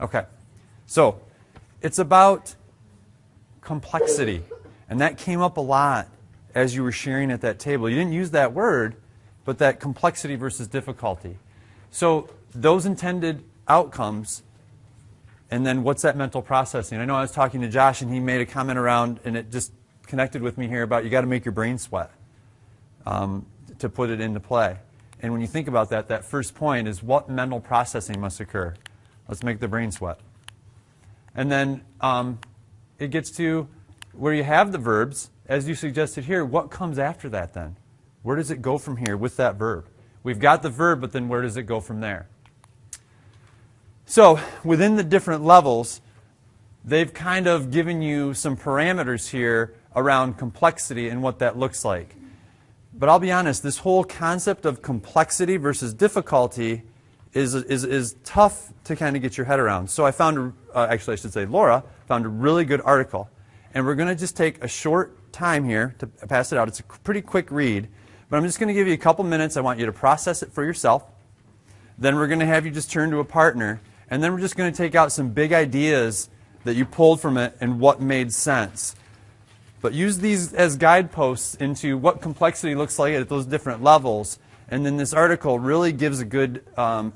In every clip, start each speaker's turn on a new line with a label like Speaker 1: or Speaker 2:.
Speaker 1: Okay. So it's about complexity. And that came up a lot as you were sharing at that table. You didn't use that word, but that complexity versus difficulty. So those intended outcomes, and then what's that mental processing? I know I was talking to Josh, and he made a comment around, and it just connected with me here about you got to make your brain sweat to put it into play. And when you think about that, that first point is what mental processing must occur. Let's make the brain sweat. And then it gets to where you have the verbs, as you suggested here, what comes after that then? Where does it go from here with that verb? We've got the verb, but then where does it go from there? So within the different levels, they've kind of given you some parameters here around complexity and what that looks like. But I'll be honest, this whole concept of complexity versus difficulty is tough to kind of get your head around. So I found, actually I should say Laura, found a really good article. And we're going to just take a short time here to pass it out. It's a pretty quick read. But I'm just going to give you a couple minutes. I want you to process it for yourself. Then we're going to have you just turn to a partner. And then we're just going to take out some big ideas that you pulled from it and what made sense. But use these as guideposts into what complexity looks like at those different levels. And then this article really gives a good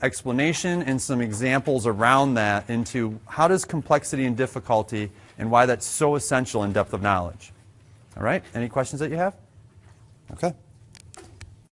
Speaker 1: explanation and some examples around that into how does complexity and difficulty and why that's so essential in depth of knowledge. All right? Any questions that you have? Okay.